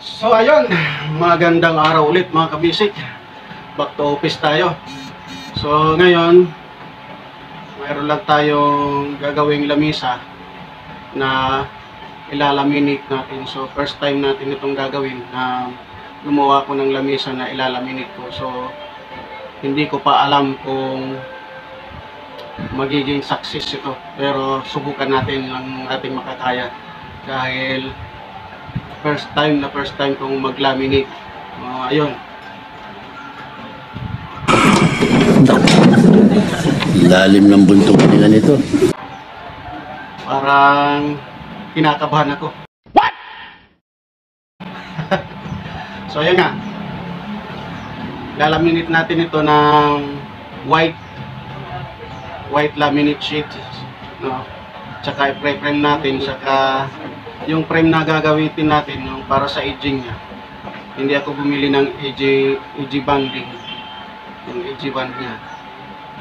So ayun, magandang araw ulit mga kabisik. Back to office tayo. So ngayon, mayroon lang tayong gagawing lamisa na ilalaminate natin. So first time natin itong gagawin na gumawa ko ng lamisa na ilalaminate ko. So hindi ko pa alam kung magiging success ito. Pero subukan natin ang ating makakaya. Dahil first time kong mag-laminate. Ayun. Lalim ng buntong nila nito. Parang kinakabahan ako. What? So ayun nga. Lalaminate natin ito ng white laminate sheet. No? Tsaka i-frame natin. Tsaka yung frame na gagamitin natin yung para sa edging niya. Hindi ako bumili ng edge banding. Yung edge band niya.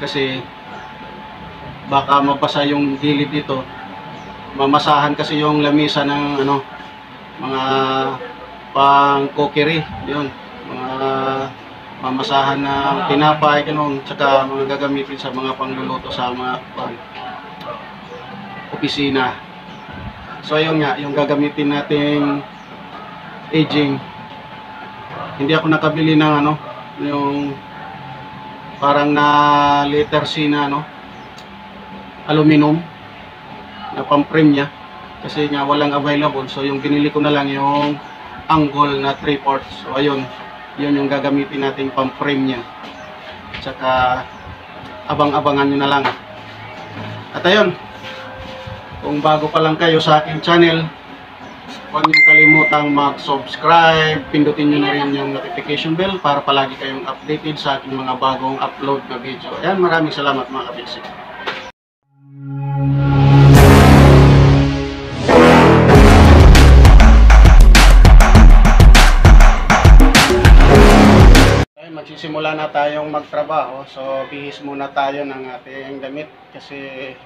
Kasi baka mabasa yung gilid dito. Mamasahan kasi yung lamisa ng mga pang cookery. Yun. Mga mamasahan na tinapay, ganun. Tsaka mga gagamitin sa mga pangluluto sa mga opisina. So ayun nga, yung gagamitin nating edging. Hindi ako nakabili ng yung parang na letter C na aluminum na pang-frame niya. Kasi nga walang available. So yung binili ko na lang yung angle na 3/4. So ayun, yun yung gagamitin nating pang-frame niya. Tsaka abang-abangan nyo na lang. At ayun, kung bago pa lang kayo sa aking channel, huwag niyo kalimutang mag-subscribe, pindutin niyo na rin yung notification bell para palagi kayong updated sa aking mga bagong upload na video. Ayan, maraming salamat mga kabisik. Ayan, magsisimula na tayong magtrabaho. So, bihis muna tayo ng ating damit kasi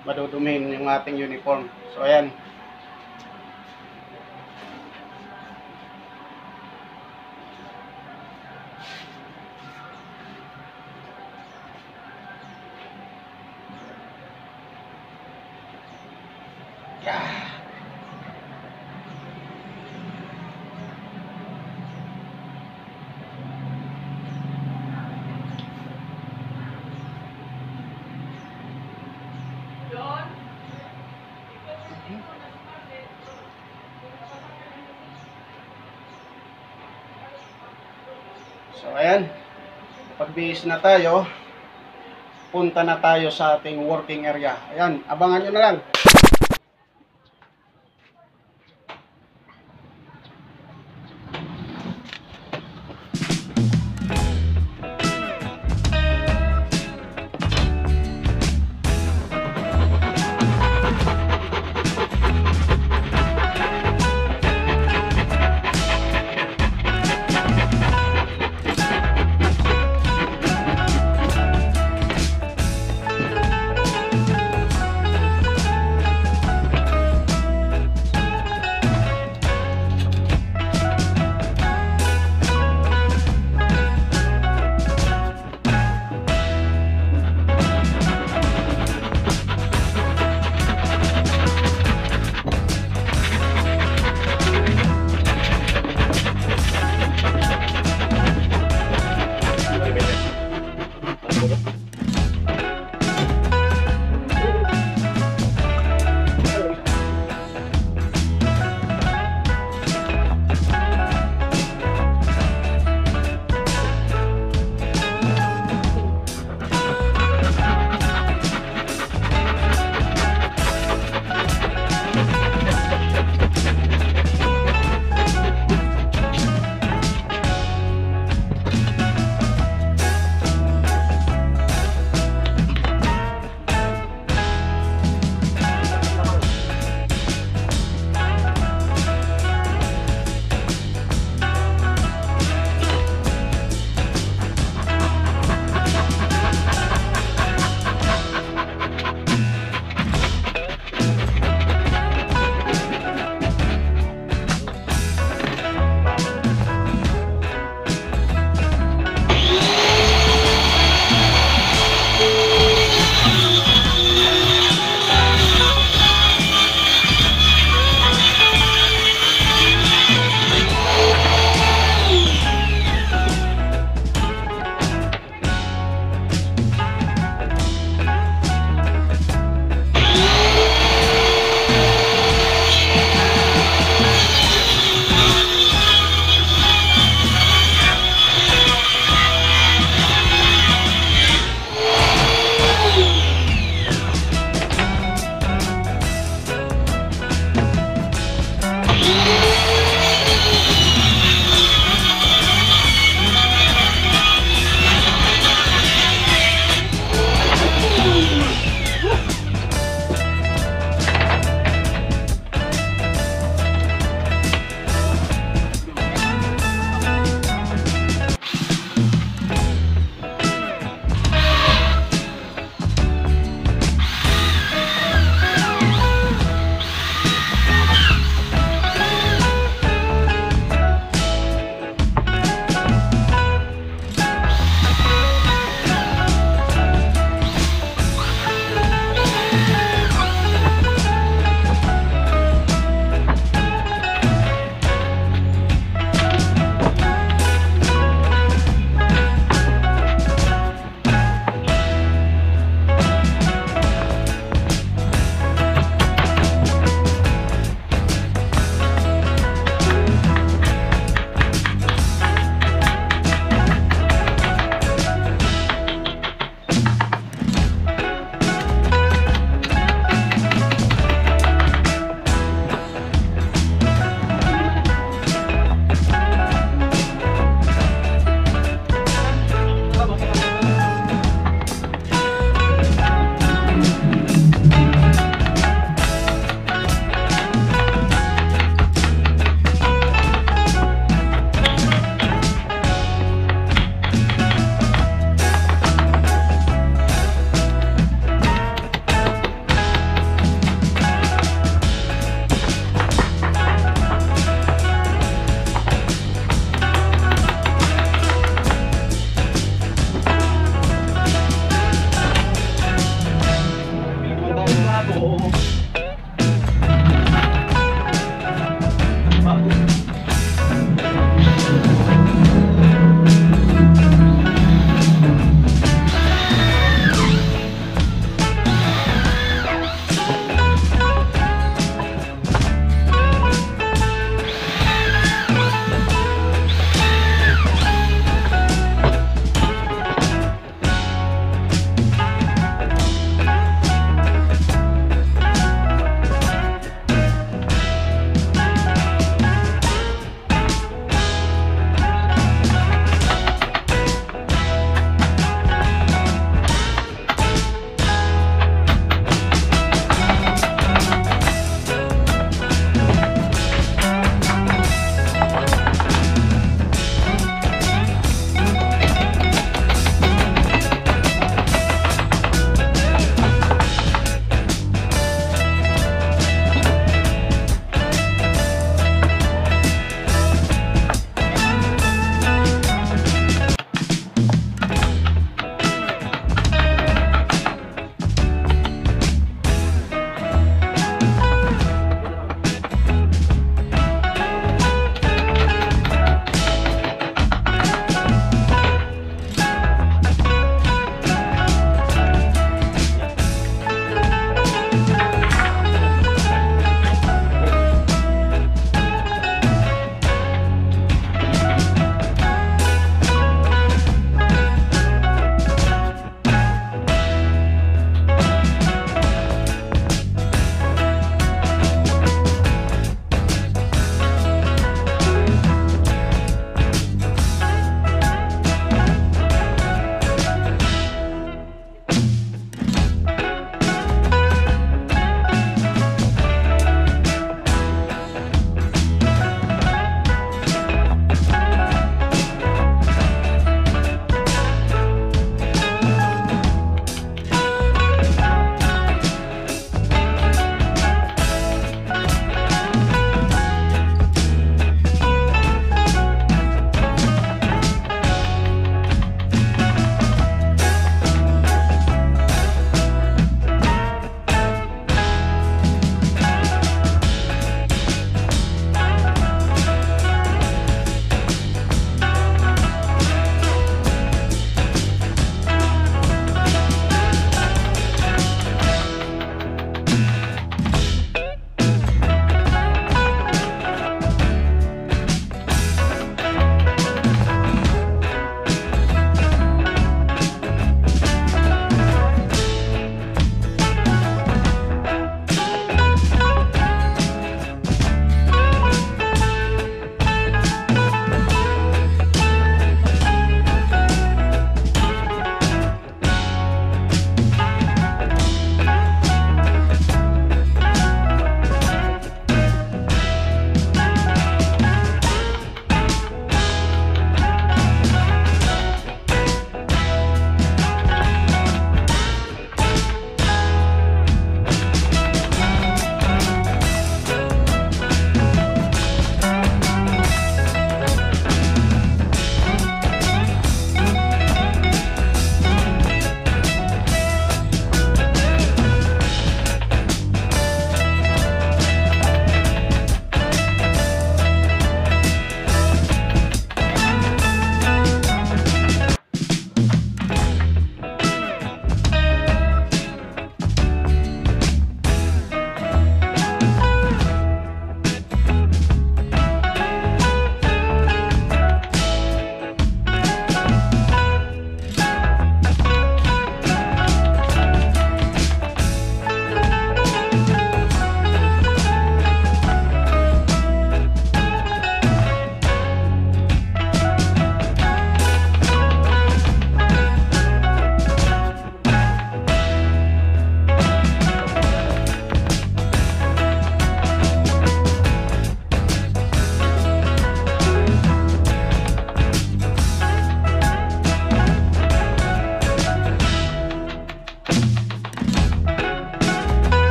madudumin yung ating uniform. So ayan. So ayan, pagbihis na tayo, punta na tayo sa ating working area. Ayan, abangan nyo na lang.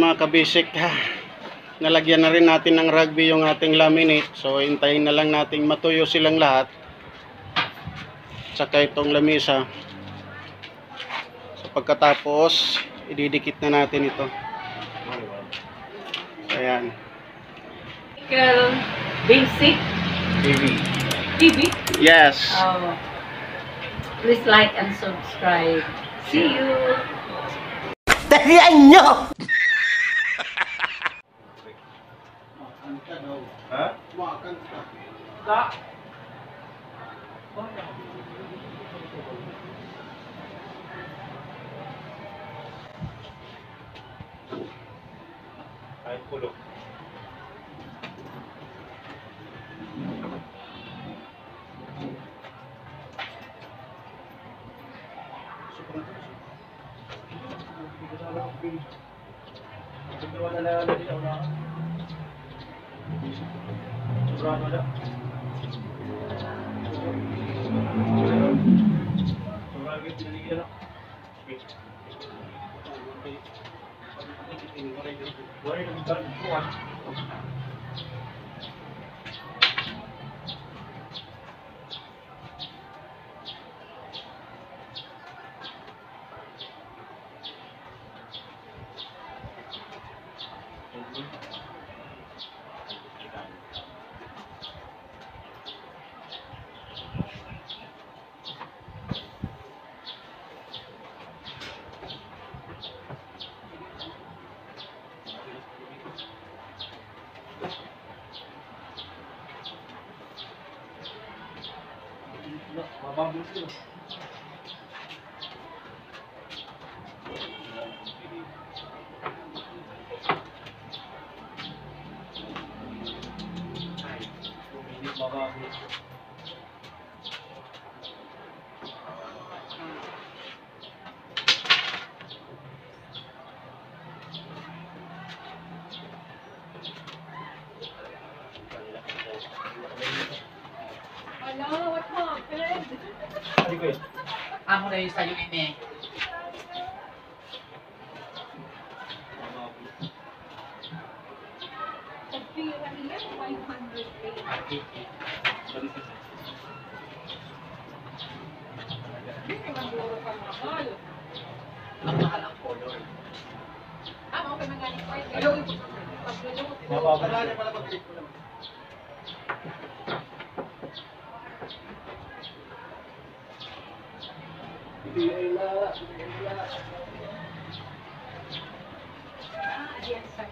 mga kabisik, nalagyan na rin natin ng rugby yung ating laminate. So hintayin na lang nating matuyo silang lahat. Tsaka itong lamisa. So pagkatapos, ididikit na natin ito. Ayan. Basic TV. Yes. Please like and subscribe. See you. Tarihan nyo! Ha? Makakanta. Ay, pulo. Hello, what happened? Amo na yung sa'yo ini. Pagpira niya, 500 Hindi naman puro pa mahal. Ang mahal ang color. Okay man galing part. Hello. Ayan sa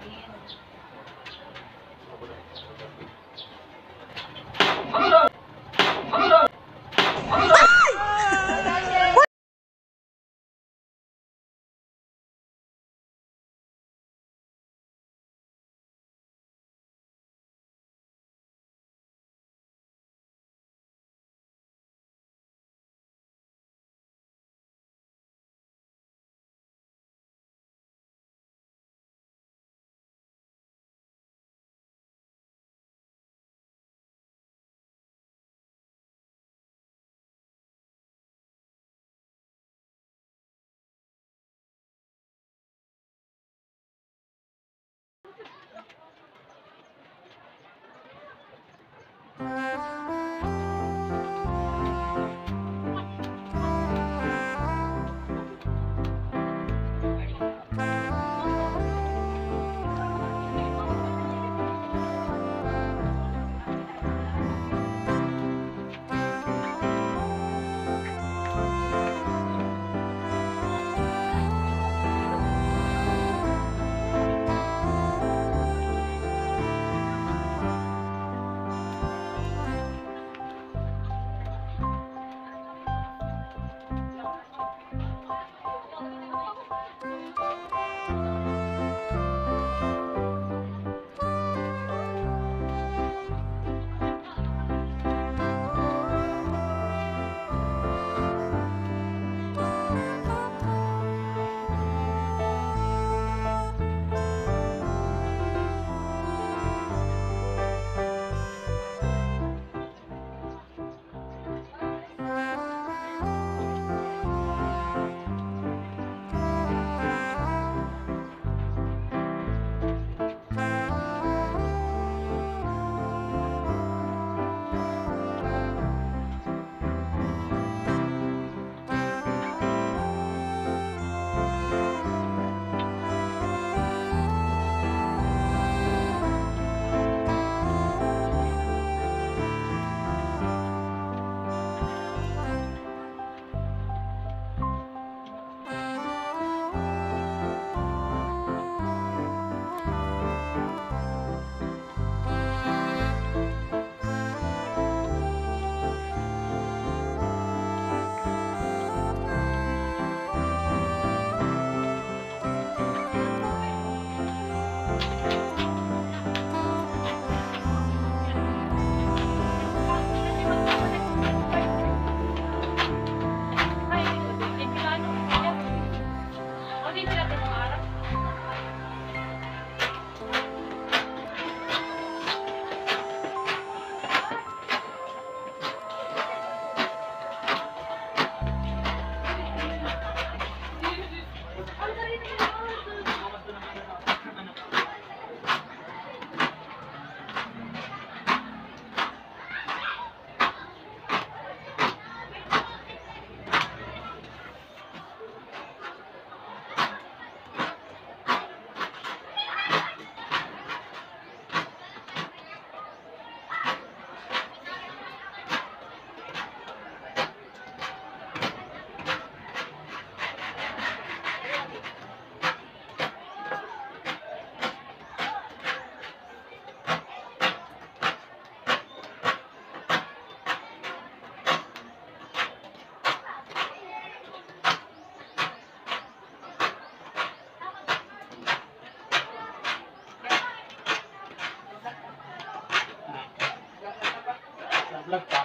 Nag-vlog pa.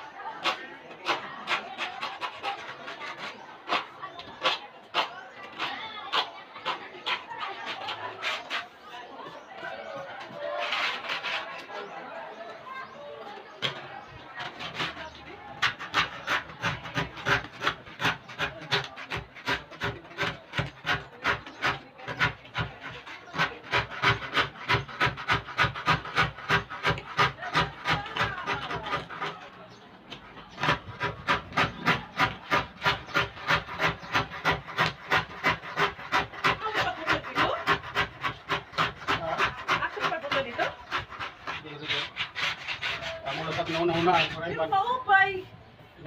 Kamu dapat nauna-una. Yung maupay.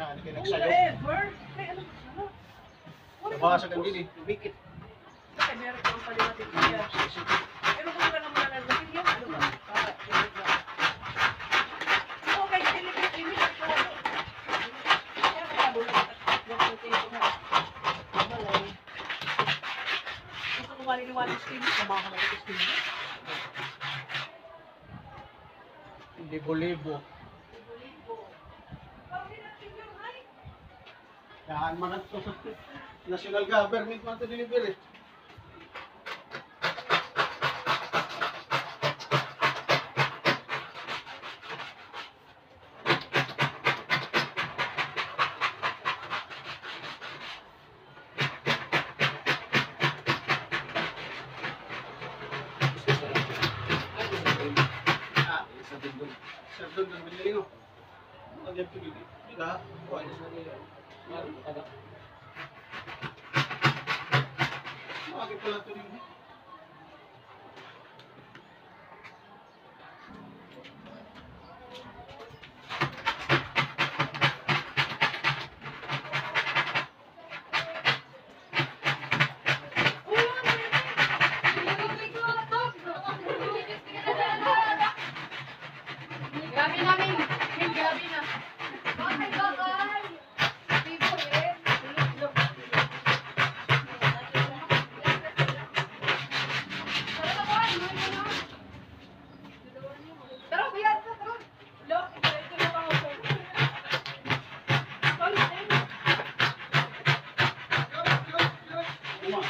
Yan, Whatever. kinagsayo. Ay, ano? Nabasa kang dili. Bikit. Kasi meron kang paliwatin niya. Pero kung ka naman nalalasin yun, ano ba? Okay, deliberate ini. Kaya nakabulong at nagtutuyo na. Malay. Gusto ko maliniwala sa inyo, samahan ko sa inyo. Libo-libo. Yan man ito. National government man ito delivery. Sir, doon binili ko. Agad ko dito. Diba? Wala sa nila. Meron ko taga. Bakit pala ito dito? Gabi namin. Gabi na. Bakay, bakay. Tipo eh. Tara, biyan ka, tara. Look, ito na ako. Uma.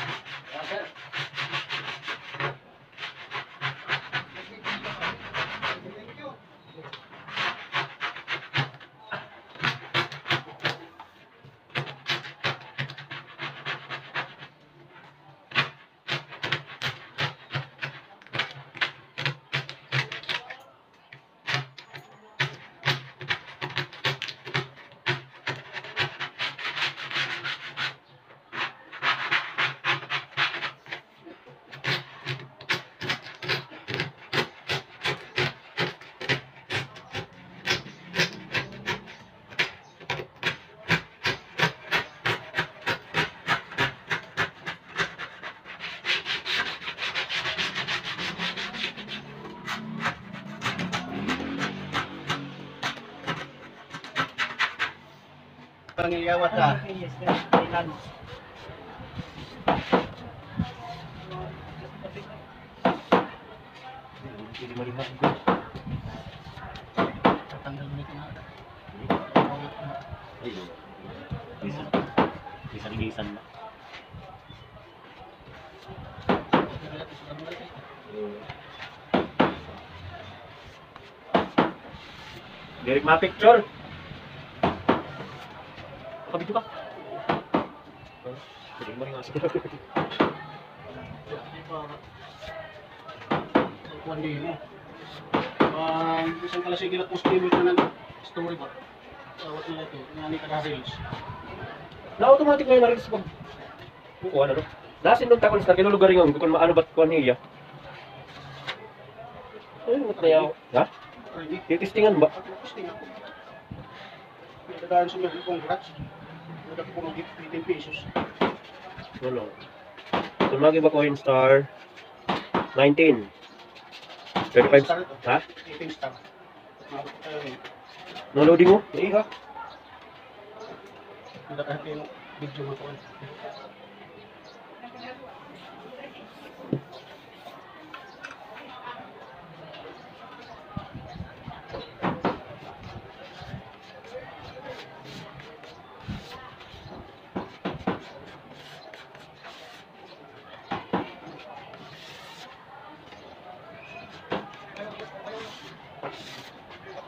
Pangiyawat ka. Tatanggal mo ito na. Isang-isan na. Derek, ma-picture. Nakabito ka. Pwede mo rin nga siguro. Kuwan din mo. Isang kalasig na positibo ito ng story ba? Tawag nila ito. Nga ni Reels. Na-automatic na yung narilis pag bukuha na, no? Nasin nung takon sa kinulugar yung kung maano ba't kuha niya. Ayun, mat na yaw. Ha? Ready? Titistingan ba? Posting ako. Nagdadaan sa mga congrats. Nagdadaan ko ng 15 pesos. Ano? Tumagi ba coin star 19? 35? Star ito. Ha? 18 star. Mabot tayo rin. No loading mo? Iha. Nagdadaan yung video mo ito.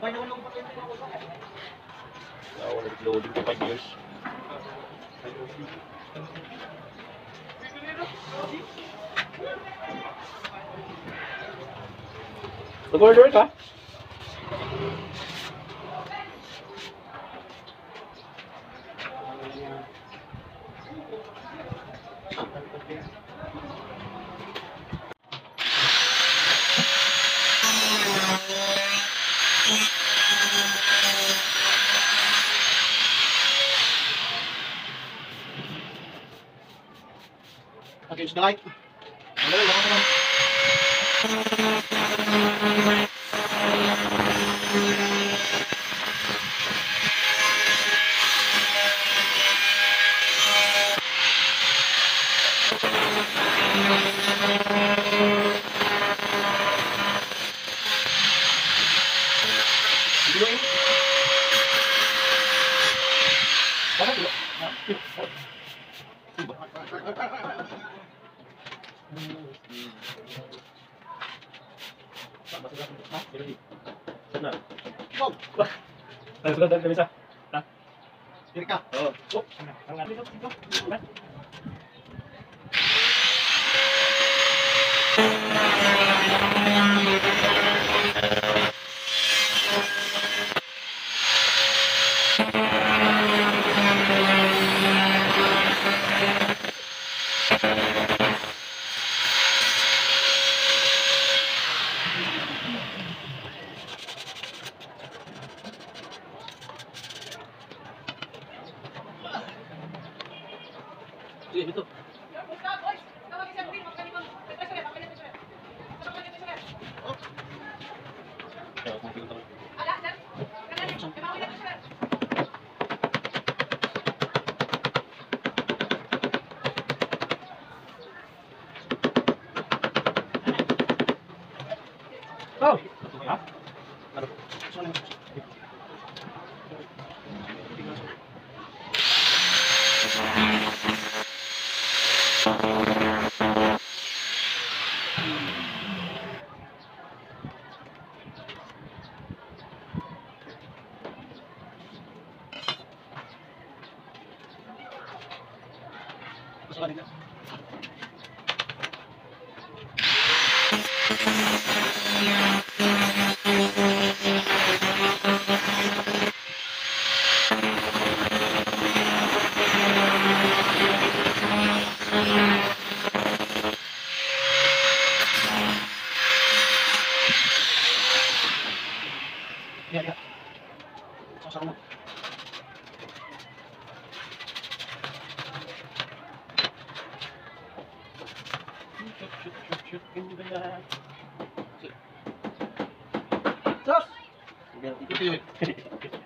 Wala loading for 5 years. Nag-order ka? Against the light. Sana. Bob, Sudah dah bisa. diri ka. Oh. Sige, ito. Oh. Ha? Ya. Sasama mo. Sos! Ito yun.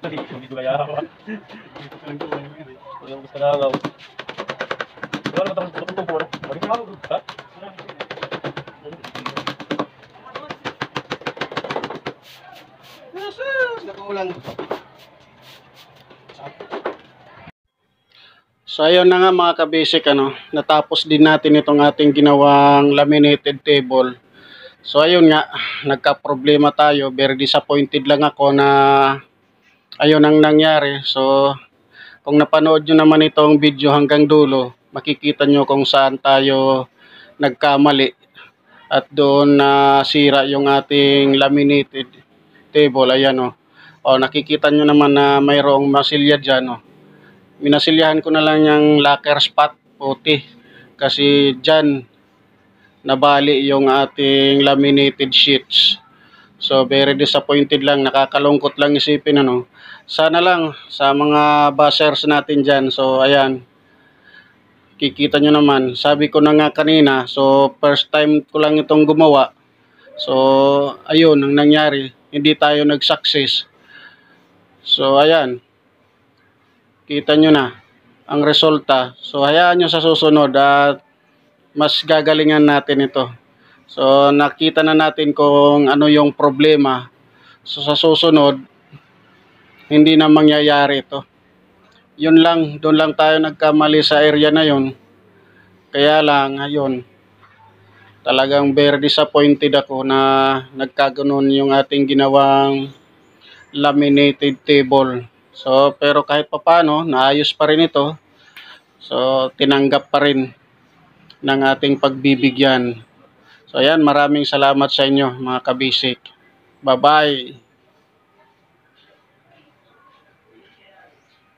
Hindi ko kaya ako. Yung gusto na ako. Wala ba itong tupo na? Bakit ako? Ha? Sos! Nakulang. So ayun na nga mga ka-basic, natapos din natin itong ating ginawang laminated table. So ayun nga, nagka-problema tayo. Very disappointed lang ako na ayun ang nangyari. So kung napanood nyo naman itong video hanggang dulo, makikita nyo kung saan tayo nagkamali. At doon na sira yung ating laminated table. Ayan o. O nakikita nyo naman na mayroong masilya dyan o. Minasilyahan ko na lang yung lacquer spot puti kasi dyan nabali yung ating laminated sheets. So very disappointed lang, nakakalungkot lang isipin Sana lang sa mga bashers natin dyan. So ayan, kikita nyo naman, sabi ko na nga kanina, so first time ko lang itong gumawa. So ayun ang nangyari, hindi tayo nag-success. So ayan, kita nyo na ang resulta. So hayaan nyo sa susunod at mas gagalingan natin ito. So nakita na natin kung ano yung problema. So sa susunod hindi na mangyayari ito. Yun lang, doon lang tayo nagkamali sa area na yun. Kaya lang ayun, talagang very disappointed ako na nagkaganon yung ating ginawang laminated table. So, pero kahit papano, naayos pa rin ito. So, tinanggap pa rin ng ating pagbibigyan. So, ayan, maraming salamat sa inyo mga kabisik. Bye-bye!